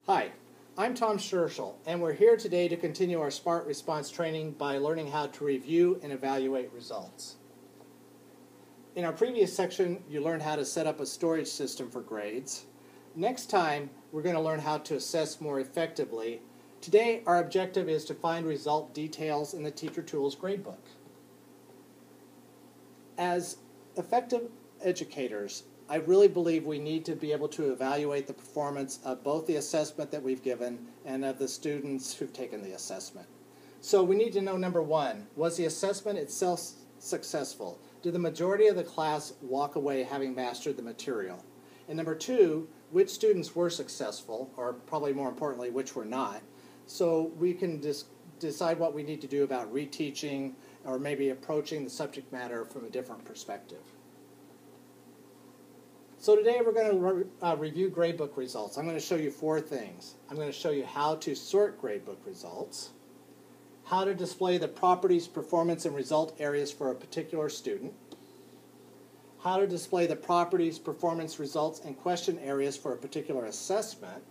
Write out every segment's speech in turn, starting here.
Hi, I'm Tom Scherschel, and we're here today to continue our SMART response training by learning how to review and evaluate results. In our previous section, you learned how to set up a storage system for grades. Next time, we're going to learn how to assess more effectively. Today, our objective is to find result details in the Teacher Tools gradebook. As effective educators, I really believe we need to be able to evaluate the performance of both the assessment that we've given and of the students who've taken the assessment. So we need to know, number one, was the assessment itself successful? Did the majority of the class walk away having mastered the material? And number two, which students were successful, or probably more importantly, which were not, so we can decide what we need to do about reteaching or maybe approaching the subject matter from a different perspective. So today we're going to review gradebook results. I'm going to show you four things. I'm going to show you how to sort gradebook results, how to display the properties, performance, and result areas for a particular student, how to display the properties, performance, results, and question areas for a particular assessment,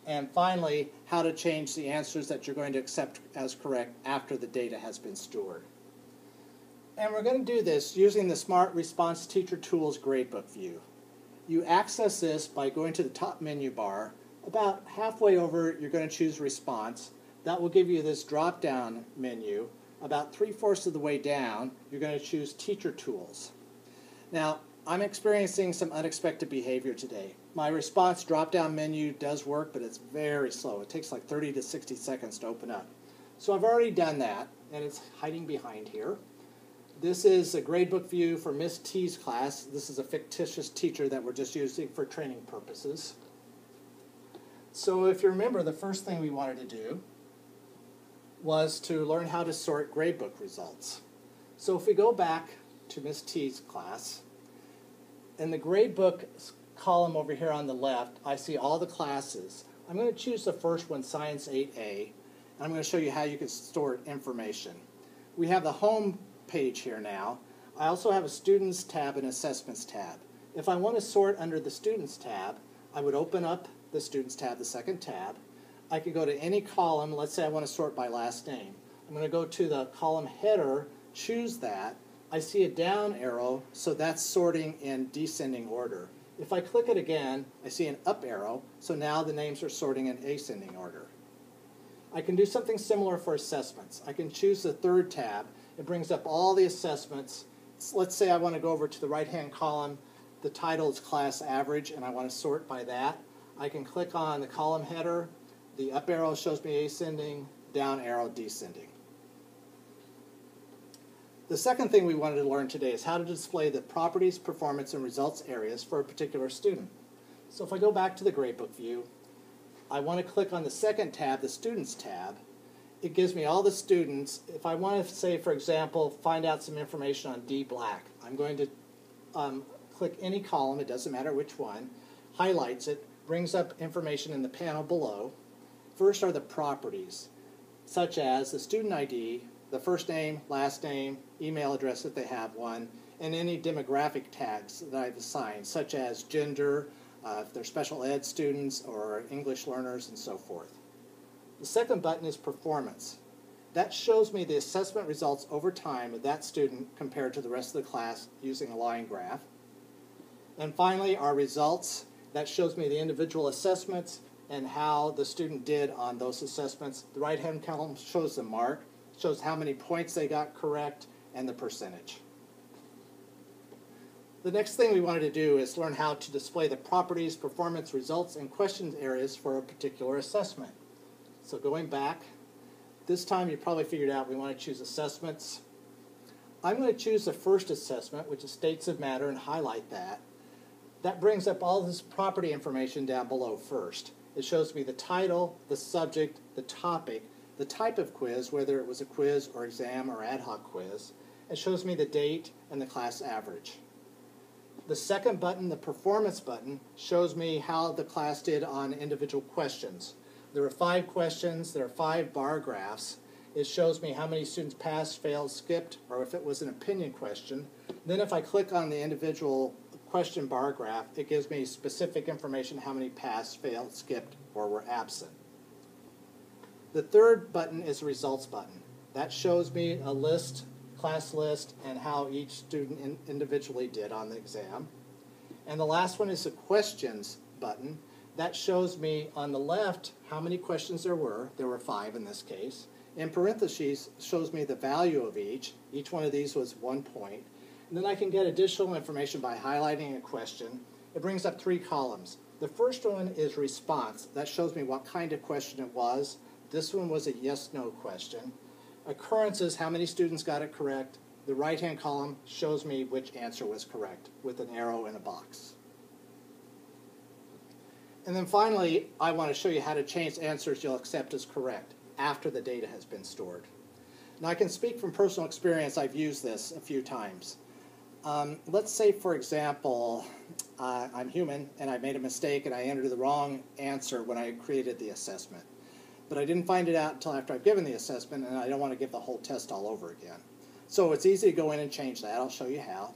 and finally, how to change the answers that you're going to accept as correct after the data has been stored. And we're going to do this using the SMART Response Teacher Tools gradebook view. You access this by going to the top menu bar. About halfway over, you're going to choose Response. That will give you this drop-down menu. About 3/4 of the way down, you're going to choose Teacher Tools. Now, I'm experiencing some unexpected behavior today. My response drop-down menu does work, but it's very slow. It takes like 30 to 60 seconds to open up. So I've already done that, and it's hiding behind here. This is a gradebook view for Miss T's class. This is a fictitious teacher that we're just using for training purposes. So if you remember, the first thing we wanted to do was to learn how to sort gradebook results. So if we go back to Miss T's class, in the gradebook column over here on the left, I see all the classes. I'm going to choose the first one, Science 8A, and I'm going to show you how you can store information. We have the home page here now. I also have a Students tab and Assessments tab. If I want to sort under the Students tab, I would open up the Students tab, the second tab. I could go to any column. Let's say I want to sort by last name. I'm going to go to the column header, choose that. I see a down arrow, so that's sorting in descending order. If I click it again, I see an up arrow, so now the names are sorting in ascending order. I can do something similar for assessments. I can choose the third tab. It brings up all the assessments. Let's say I want to go over to the right-hand column. The title is Class Average, and I want to sort by that. I can click on the column header. The up arrow shows me ascending, down arrow descending. The second thing we wanted to learn today is how to display the properties, performance, and results areas for a particular student. So if I go back to the gradebook view, I want to click on the second tab, the Students tab. It gives me all the students. If I want to say, for example, find out some information on D. Black, I'm going to click any column, it doesn't matter which one, highlights it, brings up information in the panel below. First are the properties, such as the student ID, the first name, last name, email address if they have one, and any demographic tags that I've assigned, such as gender, if they're special ed students or English learners, and so forth. The second button is Performance. That shows me the assessment results over time of that student compared to the rest of the class using a line graph. And finally, our Results. That shows me the individual assessments and how the student did on those assessments. The right-hand column shows the mark, shows how many points they got correct, and the percentage. The next thing we wanted to do is learn how to display the properties, performance, results, and questions areas for a particular assessment. So going back, this time you probably figured out we want to choose Assessments. I'm going to choose the first assessment, which is States of Matter, and highlight that. That brings up all this property information down below first. It shows me the title, the subject, the topic, the type of quiz, whether it was a quiz or exam or ad hoc quiz. It shows me the date and the class average. The second button, the Performance button, shows me how the class did on individual questions. There are 5 questions, there are 5 bar graphs. It shows me how many students passed, failed, skipped, or if it was an opinion question. Then if I click on the individual question bar graph, it gives me specific information how many passed, failed, skipped, or were absent. The third button is the results button. That shows me a list, class list, and how each student individually did on the exam. And the last one is the questions button. That shows me on the left how many questions there were. There were 5 in this case. In parentheses shows me the value of each. Each one of these was 1 point. And then I can get additional information by highlighting a question. It brings up 3 columns. The first one is response. That shows me what kind of question it was. This one was a yes-no question. Occurrences, how many students got it correct. The right-hand column shows me which answer was correct with an arrow in a box. And then finally, I want to show you how to change answers you'll accept as correct after the data has been stored. Now I can speak from personal experience. I've used this a few times. Let's say, for example, I'm human and I made a mistake and I entered the wrong answer when I created the assessment. But I didn't find it out until after I've given the assessment, and I don't want to give the whole test all over again. So it's easy to go in and change that. I'll show you how.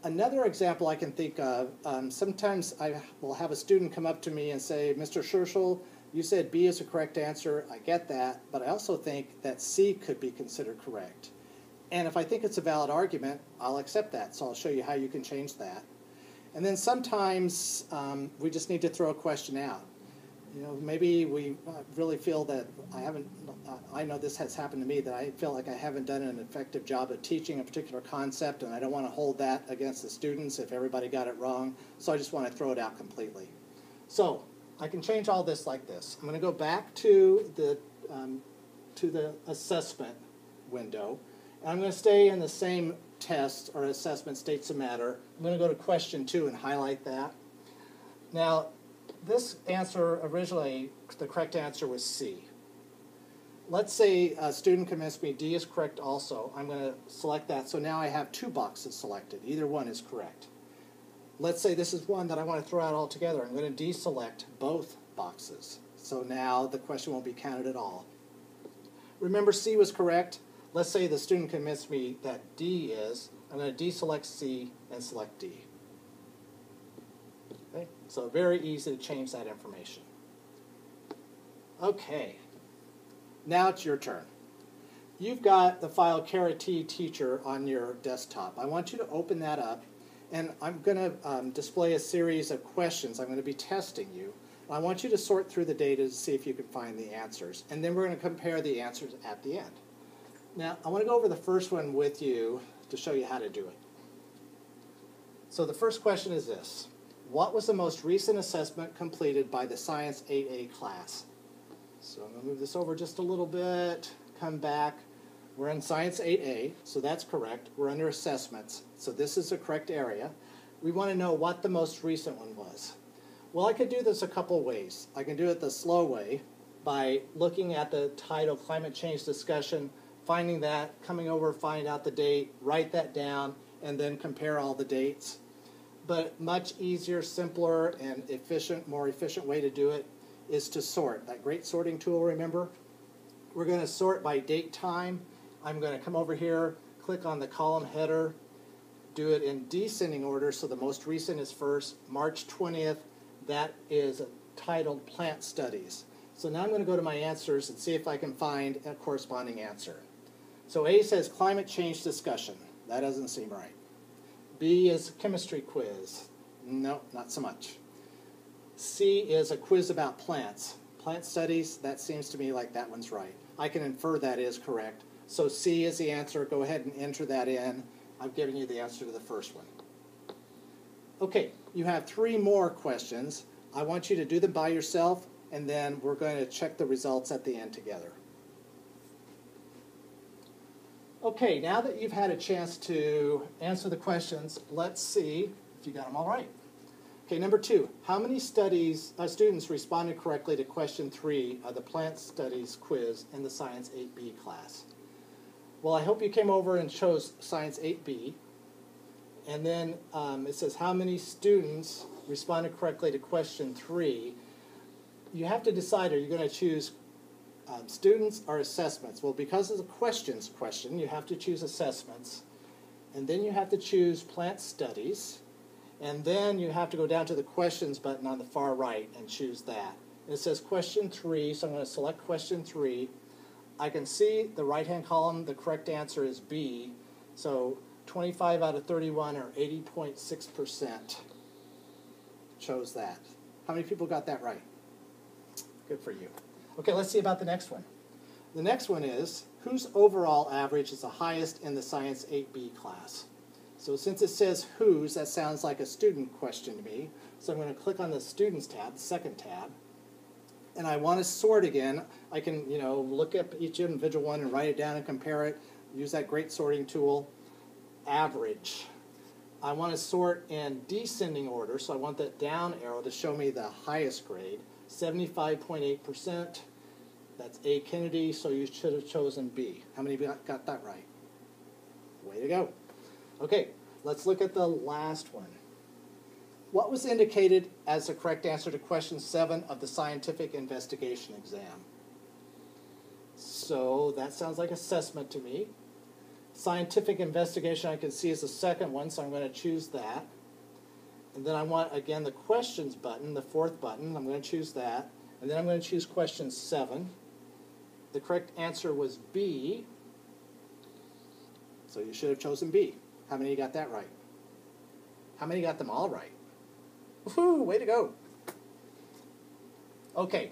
Another example I can think of, sometimes I will have a student come up to me and say, Mr. Scherschel, you said B is the correct answer. I get that, but I also think that C could be considered correct. And if I think it's a valid argument, I'll accept that. So I'll show you how you can change that. And then sometimes we just need to throw a question out. You know, maybe we really feel that I know this has happened to me, that I feel like I haven't done an effective job of teaching a particular concept, and I don't want to hold that against the students if everybody got it wrong, so I just want to throw it out completely. So I can change all this like this. I'm going to go back to the assessment window, and I'm going to stay in the same test or assessment states of matter. I'm going to go to question 2 and highlight that. Now, this answer originally, the correct answer was C. Let's say a student convinced me D is correct also. I'm going to select that. So now I have 2 boxes selected. Either one is correct. Let's say this is one that I want to throw out altogether. I'm going to deselect both boxes. So now the question won't be counted at all. Remember, C was correct. Let's say the student convinced me that D is. I'm going to deselect C and select D. Okay? So very easy to change that information. Okay. Now it's your turn. You've got the file T teacher on your desktop. I want you to open that up, and I'm going to display a series of questions. I'm going to be testing you. I want you to sort through the data to see if you can find the answers, and then we're going to compare the answers at the end. Now, I want to go over the first one with you to show you how to do it. So the first question is this. What was the most recent assessment completed by the Science 8A class? So I'm going to move this over just a little bit, come back. We're in Science 8A, so that's correct. We're under assessments, so this is the correct area. We want to know what the most recent one was. Well, I could do this a couple ways. I can do it the slow way by looking at the title, Climate Change Discussion, finding that, coming over, find out the date, write that down, and then compare all the dates. But much easier, simpler, and efficient, more efficient way to do it is to sort. That great sorting tool, remember? We're going to sort by date time. I'm going to come over here, click on the column header, do it in descending order, so the most recent is first, March 20th. That is titled Plant Studies. So now I'm going to go to my answers and see if I can find a corresponding answer. So A says Climate Change Discussion. That doesn't seem right. B is chemistry quiz. No, not so much. C is a quiz about plants. Plant studies, that seems to me like that one's right. I can infer that is correct. So C is the answer. Go ahead and enter that in. I've given you the answer to the first one. Okay, you have 3 more questions. I want you to do them by yourself, and then we're going to check the results at the end together. Okay, now that you've had a chance to answer the questions, let's see if you got them all right. Okay, number 2, how many students responded correctly to question 3 of the Plant Studies quiz in the Science 8B class? Well, I hope you came over and chose Science 8B. And then it says how many students responded correctly to question 3. You have to decide, are you going to choose students or assessments? Well, because of the questions question, you have to choose assessments. And then you have to choose plant studies. And then you have to go down to the questions button on the far right and choose that. It says question 3, so I'm going to select question 3. I can see the right-hand column, the correct answer is B. So 25 out of 31, or 80.6%, chose that. How many people got that right? Good for you. Okay, let's see about the next one. The next one is, whose overall average is the highest in the Science 8B class? So since it says whose, that sounds like a student question to me. So I'm going to click on the Students tab, the second tab. And I want to sort again. I can, look up each individual one and write it down and compare it. Use that great sorting tool. Average. I want to sort in descending order, so I want that down arrow to show me the highest grade. 75.8%. That's A. Kennedy, so you should have chosen B. How many got that right? Way to go. Okay, let's look at the last one. What was indicated as the correct answer to question 7 of the scientific investigation exam? So that sounds like assessment to me. Scientific investigation I can see is the second one, so I'm going to choose that. And then I want, again, the questions button, the fourth button. I'm going to choose that. And then I'm going to choose question 7. The correct answer was B. So you should have chosen B. How many got that right? How many got them all right? Woohoo, way to go. Okay,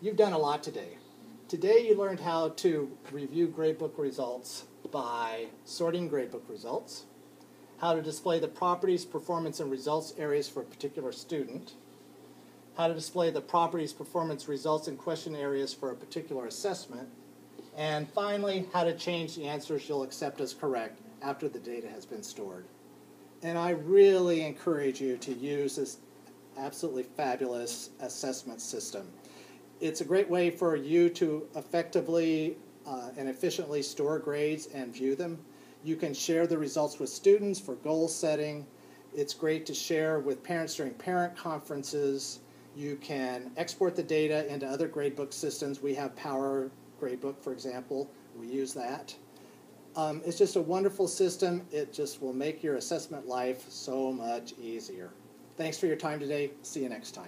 you've done a lot today. Today you learned how to review gradebook results by sorting gradebook results, how to display the properties, performance, and results areas for a particular student, how to display the properties, performance, results, and question areas for a particular assessment, and finally, how to change the answers you'll accept as correct after the data has been stored. And I really encourage you to use this absolutely fabulous assessment system. It's a great way for you to effectively and efficiently store grades and view them. You can share the results with students for goal setting. It's great to share with parents during parent conferences. You can export the data into other gradebook systems. We have Power Gradebook, for example. We use that. It's just a wonderful system. It just will make your assessment life so much easier. Thanks for your time today. See you next time.